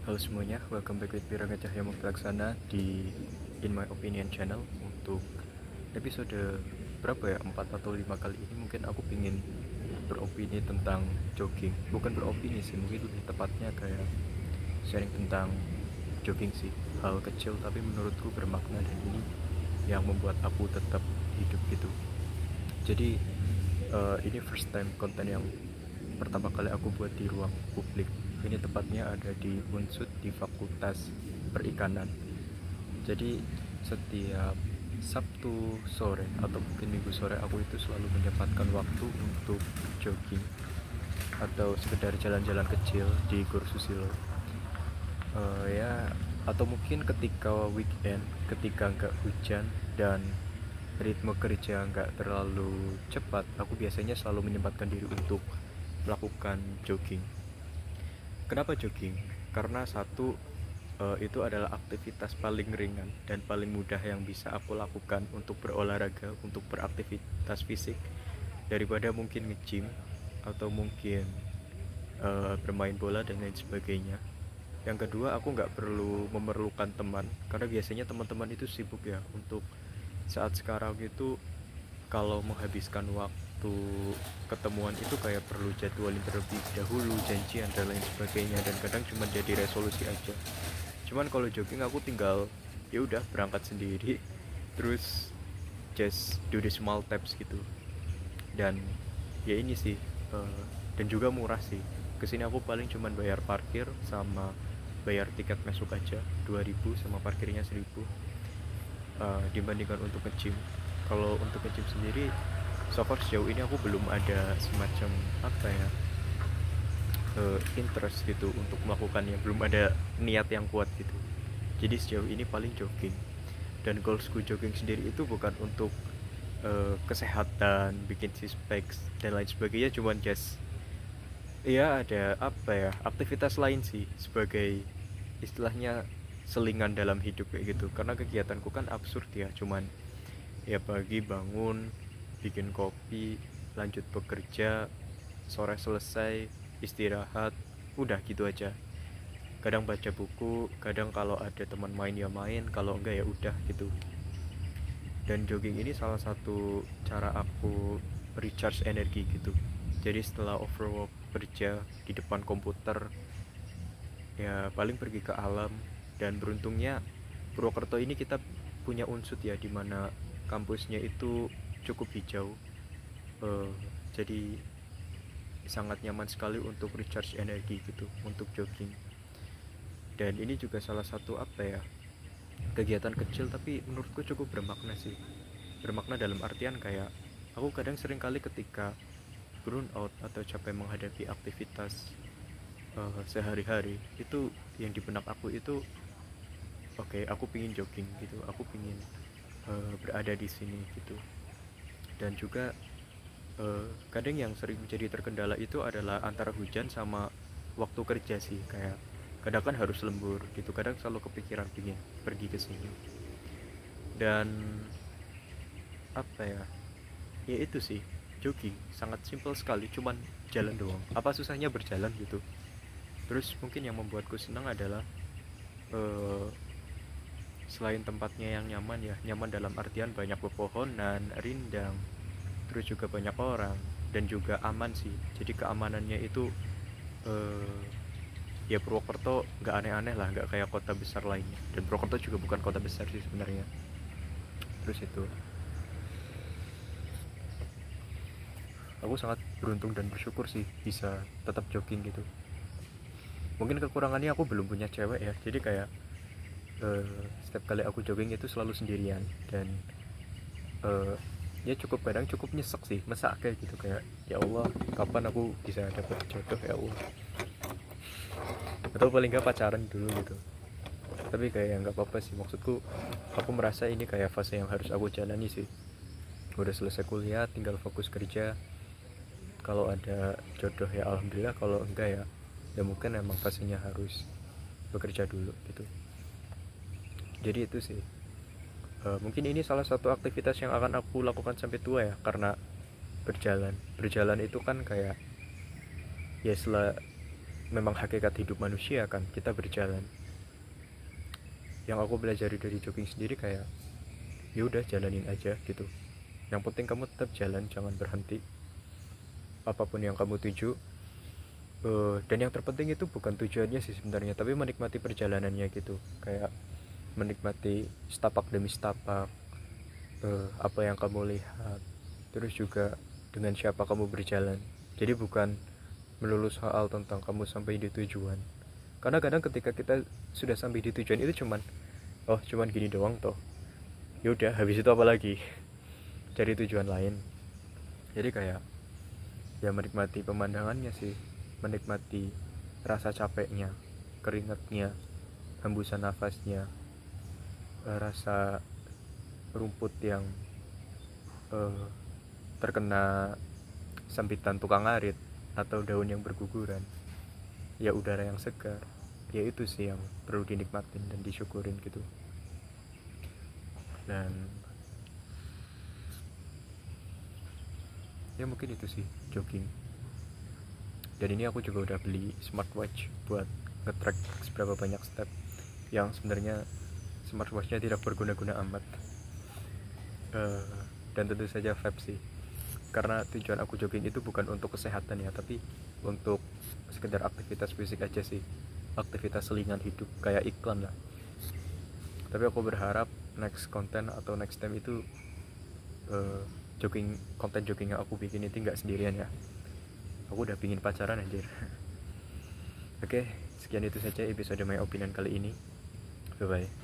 Halo semuanya, welcome back with Piranga Cahya Muktalaksana di In My Opinion channel. Untuk episode berapa ya, 4 atau 5 kali ini mungkin aku pingin beropini tentang jogging. Bukan beropini sih, mungkin lebih tepatnya kayak sharing tentang jogging sih. Hal kecil tapi menurutku bermakna, dan ini yang membuat aku tetap hidup gitu. Jadi ini first time konten yang pertama kali aku buat di ruang publik. Ini tepatnya ada di Unsud di Fakultas Perikanan. Jadi setiap Sabtu sore atau mungkin Minggu sore aku itu selalu menyempatkan waktu untuk jogging atau sekedar jalan-jalan kecil di Gor Susilo. Ya, atau mungkin ketika weekend, ketika nggak hujan dan ritme kerja nggak terlalu cepat, aku biasanya selalu menyempatkan diri untuk melakukan jogging. Kenapa jogging? Karena satu, itu adalah aktivitas paling ringan dan paling mudah yang bisa aku lakukan untuk berolahraga, untuk beraktivitas fisik, daripada mungkin nge-gym atau mungkin bermain bola dan lain sebagainya. Yang kedua, aku nggak perlu memerlukan teman, karena biasanya teman-teman itu sibuk ya. Untuk saat sekarang itu, kalau menghabiskan waktu ketemuan itu kayak perlu jadwalin terlebih dahulu, janjian dan lain sebagainya, dan kadang cuma jadi resolusi aja. Cuman kalau jogging aku tinggal ya udah berangkat sendiri, terus just do the small steps gitu. Dan ya ini sih, dan juga murah sih. Kesini aku paling cuman bayar parkir sama bayar tiket masuk aja 2.000 sama parkirnya 1.000, dibandingkan untuk nge-gym. Kalau untuk nge-gym sendiri, so far sejauh ini aku belum ada semacam apa ya, interest gitu untuk melakukannya, belum ada niat yang kuat gitu. Jadi sejauh ini paling jogging. Dan goalsku jogging sendiri itu bukan untuk kesehatan, bikin six packs dan lain sebagainya, cuman just ya ada apa ya, aktivitas lain sih, sebagai istilahnya selingan dalam hidup kayak gitu. Karena kegiatanku kan absurd ya, cuman ya pagi bangun, bikin kopi, lanjut bekerja, sore selesai, istirahat, udah gitu aja. Kadang baca buku, kadang kalau ada teman main ya main, kalau enggak ya udah gitu. Dan jogging ini salah satu cara aku recharge energi gitu. Jadi setelah overwork kerja di depan komputer, ya paling pergi ke alam. Dan beruntungnya Purwokerto ini kita punya Unsud ya, dimana kampusnya itu cukup hijau. Eh, jadi sangat nyaman sekali untuk recharge energi gitu, untuk jogging. Dan ini juga salah satu apa ya, kegiatan kecil tapi menurutku cukup bermakna sih. Bermakna dalam artian kayak aku kadang sering kali ketika burn out atau capek menghadapi aktivitas sehari-hari, itu yang di benak aku itu, oke, aku pingin jogging gitu, aku pingin berada di sini gitu. Dan juga kadang yang sering menjadi terkendala itu adalah antara hujan sama waktu kerja sih. Kayak kadang kan harus lembur gitu, kadang selalu kepikiran pingin pergi ke sini. Dan apa ya, ya itu sih, jogging sangat simple sekali, cuman jalan doang. Apa susahnya berjalan gitu. Terus mungkin yang membuatku senang adalah eh, selain tempatnya yang nyaman ya, nyaman dalam artian banyak pepohonan rindang, terus juga banyak orang, dan juga aman sih. Jadi keamanannya itu eh, ya Purwokerto nggak aneh-aneh lah, nggak kayak kota besar lainnya. Dan Purwokerto juga bukan kota besar sih sebenarnya. Terus itu, aku sangat beruntung dan bersyukur sih bisa tetap jogging gitu. Mungkin kekurangannya aku belum punya cewek ya, jadi kayak setiap kali aku jogging itu selalu sendirian. Dan eh, ya cukup, kadang cukup nyesek sih, masa kayak gitu, kayak ya Allah, kapan aku bisa dapet jodoh ya Allah, atau paling nggak pacaran dulu gitu. Tapi kayak nggak apa-apa sih, maksudku aku merasa ini kayak fase yang harus aku jalani sih. Udah selesai kuliah, tinggal fokus kerja. Kalau ada jodoh ya alhamdulillah, kalau enggak ya ya mungkin emang fasenya harus bekerja dulu gitu. Jadi itu sih. Mungkin ini salah satu aktivitas yang akan aku lakukan sampai tua ya, karena berjalan itu kan kayak ya memang hakikat hidup manusia kan, kita berjalan. Yang aku pelajari dari jogging sendiri kayak ya udah jalanin aja gitu. Yang penting kamu tetap jalan, jangan berhenti apapun yang kamu tuju. Dan yang terpenting itu bukan tujuannya sih sebenarnya, tapi menikmati perjalanannya gitu, kayak menikmati setapak demi setapak, apa yang kamu lihat, terus juga dengan siapa kamu berjalan. Jadi bukan melulu soal tentang kamu sampai di tujuan, karena kadang ketika kita sudah sampai di tujuan itu cuman gini doang toh, yaudah habis itu apa lagi cari tujuan lain. Jadi kayak ya menikmati pemandangannya sih, menikmati rasa capeknya, keringatnya, hembusan nafasnya, rasa rumput yang terkena sambitan tukang arit atau daun yang berguguran, ya udara yang segar. Ya itu sih yang perlu dinikmatin dan disyukurin gitu. Dan ya mungkin itu sih jogging. Dan ini aku juga udah beli smartwatch buat nge-track seberapa banyak step, yang sebenarnya smartwatchnya tidak berguna-guna amat. Dan tentu saja vape sih, karena tujuan aku jogging itu bukan untuk kesehatan ya, tapi untuk sekedar aktivitas fisik aja sih, aktivitas selingan hidup kayak iklan lah. Tapi aku berharap next konten atau next time itu konten jogging yang aku bikin itu nggak sendirian ya. Aku udah pingin pacaran anjir. Oke, sekian itu saja episode My Opinion kali ini. Bye bye.